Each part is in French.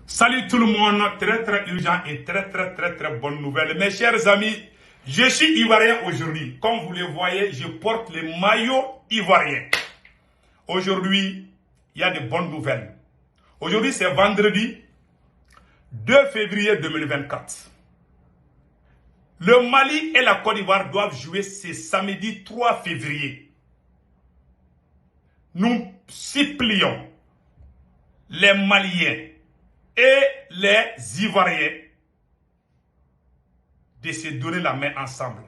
Salut tout le monde, très urgent et très bonne nouvelle. Mes chers amis, je suis ivoirien aujourd'hui. Comme vous le voyez, je porte le maillot ivoirien. Aujourd'hui, il y a de bonnes nouvelles. Aujourd'hui, c'est vendredi 2 février 2024. Le Mali et la Côte d'Ivoire doivent jouer ce samedi 3 février. Nous supplions les Maliens et les Ivoiriens de se donner la main ensemble,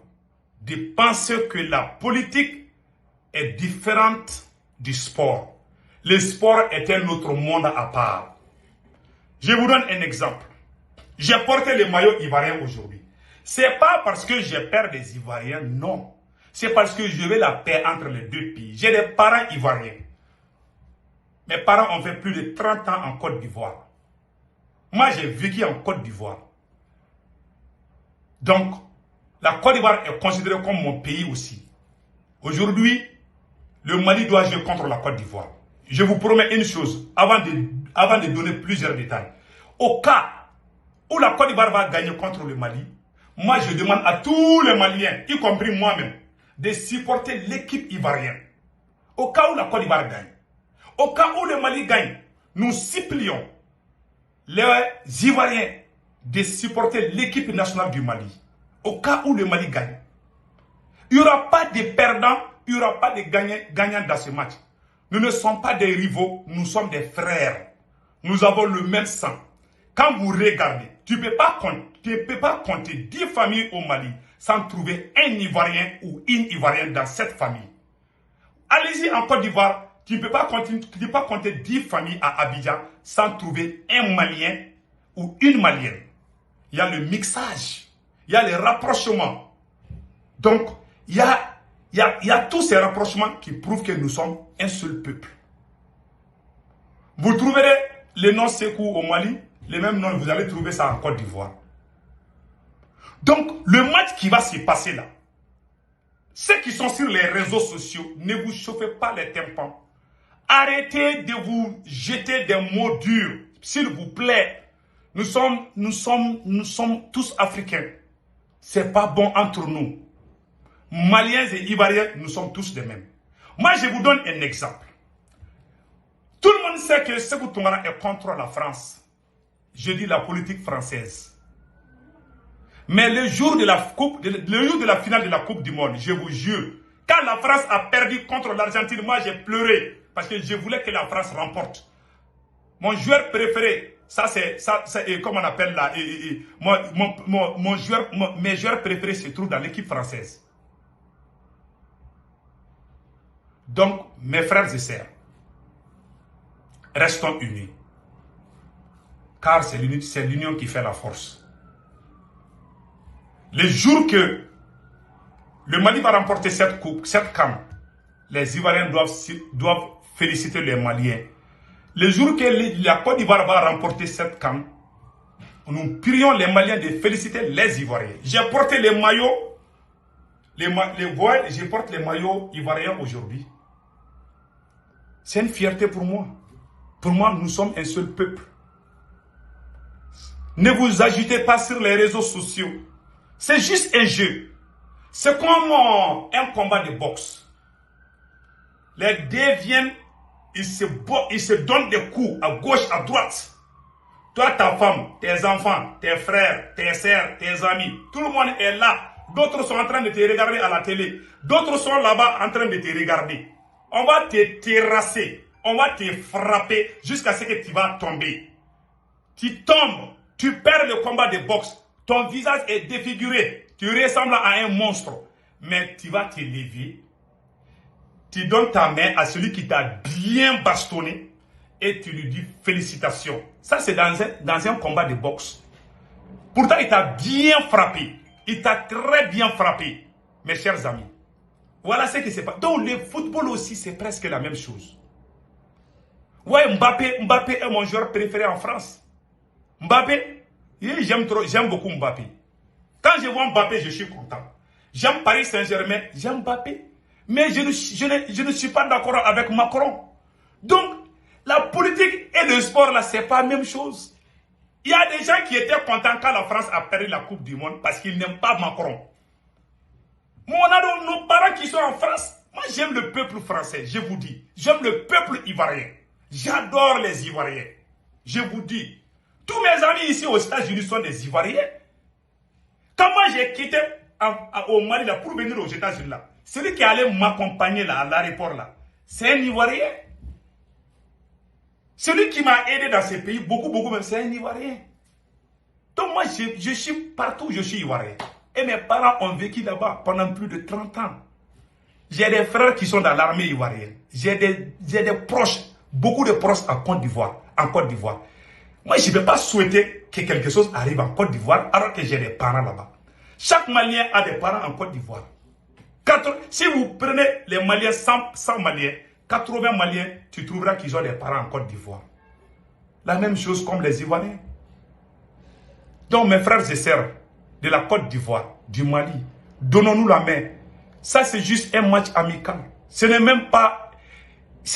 de penser que la politique est différente du sport. Le sport est un autre monde à part. Je vous donne un exemple. J'ai porté le maillot ivoirien aujourd'hui. C'est pas parce que j'ai peur des Ivoiriens, non. C'est parce que je veux la paix entre les deux pays. J'ai des parents ivoiriens. Mes parents ont fait plus de 30 ans en Côte d'Ivoire. Moi, j'ai vécu en Côte d'Ivoire. Donc, la Côte d'Ivoire est considérée comme mon pays aussi. Aujourd'hui, le Mali doit jouer contre la Côte d'Ivoire. Je vous promets une chose, avant de donner plusieurs détails. Au cas où la Côte d'Ivoire va gagner contre le Mali, moi, je demande à tous les Maliens, y compris moi-même, de supporter l'équipe ivoirienne. Au cas où la Côte d'Ivoire gagne. Au cas où le Mali gagne, nous supplions les Ivoiriens de supporter l'équipe nationale du Mali. Au cas où le Mali gagne. Il n'y aura pas de perdants, il n'y aura pas de gagnants dans ce match. Nous ne sommes pas des rivaux, nous sommes des frères. Nous avons le même sang. Quand vous regardez, tu ne peux pas compter 10 familles au Mali sans trouver un Ivoirien ou une Ivoirienne dans cette famille. Allez-y en Côte d'Ivoire, tu ne peux pas compter 10 familles à Abidjan sans trouver un Malien ou une Malienne. Il y a le mixage, il y a les rapprochements. Donc, il y a tous ces rapprochements qui prouvent que nous sommes un seul peuple. Vous trouverez le nom Sékou au Mali, les mêmes noms, vous allez trouver ça en Côte d'Ivoire. Donc, le match qui va se passer là, ceux qui sont sur les réseaux sociaux, ne vous chauffez pas les tympans. Arrêtez de vous jeter des mots durs, s'il vous plaît. Nous sommes tous africains. C'est pas bon entre nous. Maliens et Ivoiriens, nous sommes tous les mêmes. Moi, je vous donne un exemple. Tout le monde sait que Sékou Toumara est contre la France. Je dis la politique française. Mais le jour de la finale de la Coupe du Monde, je vous jure, quand la France a perdu contre l'Argentine, moi j'ai pleuré parce que je voulais que la France remporte. Mon joueur préféré, comment on appelle là, mes joueurs préférés se trouvent dans l'équipe française. Donc, mes frères et sœurs, restons unis. Car c'est l'union qui fait la force. Le jour que le Mali va remporter cette coupe, cette CAN, les Ivoiriens doivent féliciter les Maliens. Le jour que la Côte d'Ivoire va remporter cette CAN, nous prions les Maliens de féliciter les Ivoiriens. J'ai porté les maillots, je porte les maillots ivoiriens aujourd'hui. C'est une fierté pour moi. Pour moi, nous sommes un seul peuple. Ne vous agitez pas sur les réseaux sociaux. C'est juste un jeu. C'est comme un combat de boxe. Les deux viennent, ils se donnent des coups à gauche, à droite. Toi, ta femme, tes enfants, tes frères, tes sœurs, tes amis, tout le monde est là. D'autres sont en train de te regarder à la télé. D'autres sont là-bas en train de te regarder. On va te terrasser. On va te frapper jusqu'à ce que tu vas tomber. Tu tombes. Tu perds le combat de boxe. Ton visage est défiguré. Tu ressembles à un monstre. Mais tu vas te lever. Tu donnes ta main à celui qui t'a bien bastonné. Et tu lui dis félicitations. Ça, c'est dans un combat de boxe. Pourtant, il t'a bien frappé. Il t'a très bien frappé. Mes chers amis. Voilà ce qui se passe. Donc, le football aussi, c'est presque la même chose. Ouais, Mbappé est mon joueur préféré en France. Mbappé, j'aime beaucoup Mbappé. Quand je vois Mbappé, je suis content. J'aime Paris Saint-Germain, j'aime Mbappé. Mais je ne suis pas d'accord avec Macron. Donc, la politique et le sport, là, c'est pas la même chose. Il y a des gens qui étaient contents quand la France a perdu la Coupe du Monde parce qu'ils n'aiment pas Macron. Moi, on a nos parents qui sont en France. Moi, j'aime le peuple français, je vous dis. J'aime le peuple ivoirien. J'adore les Ivoiriens. Je vous dis. Tous mes amis ici aux États-Unis sont des Ivoiriens. Quand moi j'ai quitté au Mali là, pour venir aux États-Unis, là, celui qui allait m'accompagner là, à l'aéroport, là, c'est un Ivoirien. Celui qui m'a aidé dans ces pays, beaucoup même, c'est un Ivoirien. Donc moi, je suis partout, je suis Ivoirien. Et mes parents ont vécu là-bas pendant plus de 30 ans. J'ai des frères qui sont dans l'armée ivoirienne. J'ai des proches, beaucoup de proches en Côte d'Ivoire. Moi, je ne vais pas souhaiter que quelque chose arrive en Côte d'Ivoire alors que j'ai des parents là-bas. Chaque Malien a des parents en Côte d'Ivoire. Si vous prenez les Maliens, 100 Maliens, 80 Maliens, tu trouveras qu'ils ont des parents en Côte d'Ivoire. La même chose comme les Ivoiriens. Donc mes frères et sœurs de la Côte d'Ivoire, du Mali, donnons-nous la main. Ça c'est juste un match amical. Ce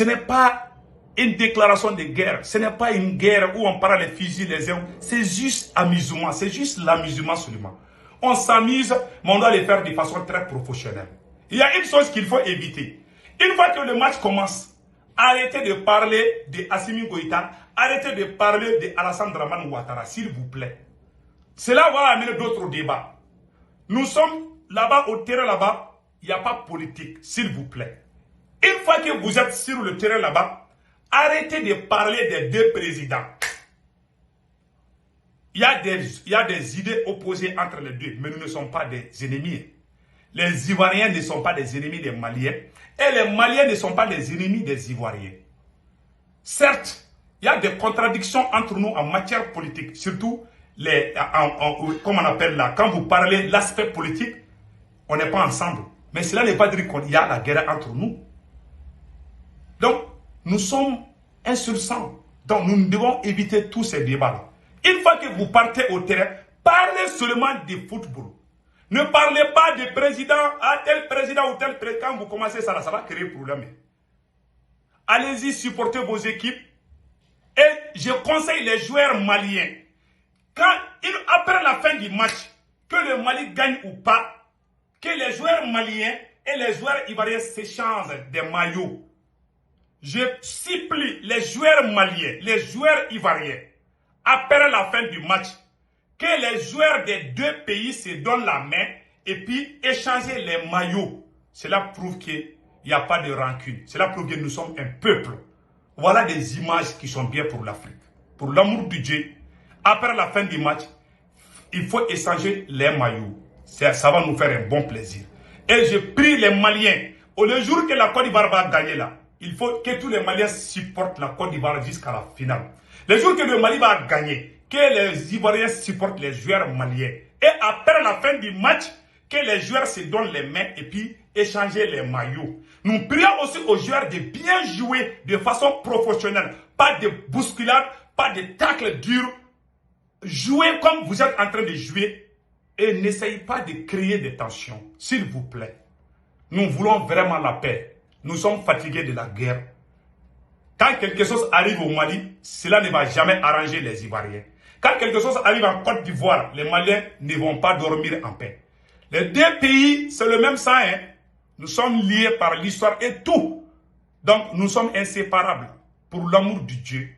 n'est pas une déclaration de guerre. Ce n'est pas une guerre où on parle les fusils, les armes. C'est juste amusement. C'est juste l'amusement seulement. On s'amuse, mais on doit le faire de façon très professionnelle. Il y a une chose qu'il faut éviter. Une fois que le match commence, arrêtez de parler de Assimi Goïta, arrêtez de parler de Alassane Dramane Ouattara, s'il vous plaît. Cela va amener d'autres débats. Nous sommes là-bas, au terrain là-bas, il n'y a pas de politique, s'il vous plaît. Une fois que vous êtes sur le terrain là-bas, arrêtez de parler des deux présidents. Il y a des idées opposées entre les deux, mais nous ne sommes pas des ennemis. Les Ivoiriens ne sont pas des ennemis des Maliens, et les Maliens ne sont pas des ennemis des Ivoiriens. Certes, il y a des contradictions entre nous en matière politique, surtout comme on appelle là, quand vous parlez l'aspect politique, on n'est pas ensemble. Mais cela n'est pas dire qu'il y a la guerre entre nous. Donc, nous sommes un seul sang. Donc, nous devons éviter tous ces débats-là. Une fois que vous partez au terrain, parlez seulement de football. Ne parlez pas de président, à tel président ou tel président. Quand vous commencez ça, ça va créer problème. Allez-y, supportez vos équipes. Et je conseille les joueurs maliens, après la fin du match, que le Mali gagne ou pas, que les joueurs maliens et les joueurs ivoiriens s'échangent des maillots. Je supplie les joueurs maliens, les joueurs ivoiriens, après la fin du match, que les joueurs des deux pays se donnent la main et puis échanger les maillots. Cela prouve qu'il n'y a pas de rancune. Cela prouve que nous sommes un peuple. Voilà des images qui sont bien pour l'Afrique. Pour l'amour de Dieu, après la fin du match, il faut échanger les maillots. Ça va nous faire un bon plaisir. Et je prie les Maliens, le jour que la Côte d'Ivoire va gagner là, il faut que tous les Maliens supportent la Côte d'Ivoire jusqu'à la finale. Le jour que le Mali va gagner, que les Ivoiriens supportent les joueurs maliens. Et après la fin du match, que les joueurs se donnent les mains et puis échanger les maillots. Nous prions aussi aux joueurs de bien jouer de façon professionnelle. Pas de bousculade, pas de tacles durs. Jouez comme vous êtes en train de jouer et n'essayez pas de créer des tensions, s'il vous plaît. Nous voulons vraiment la paix. Nous sommes fatigués de la guerre. Quand quelque chose arrive au Mali, cela ne va jamais arranger les Ivoiriens. Quand quelque chose arrive en Côte d'Ivoire, les Maliens ne vont pas dormir en paix. Les deux pays, c'est le même sang. Hein? Nous sommes liés par l'histoire et tout. Donc, nous sommes inséparables. Pour l'amour de Dieu,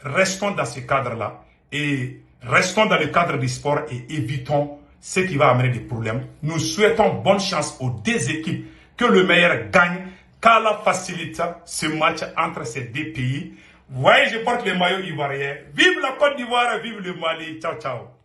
restons dans ce cadre-là et restons dans le cadre du sport et évitons ce qui va amener des problèmes. Nous souhaitons bonne chance aux deux équipes, que le meilleur gagne, qu'Allah facilite ce match entre ces deux pays. Voyez, je porte le maillot ivoirien. Vive la Côte d'Ivoire, vive le Mali. Ciao, ciao.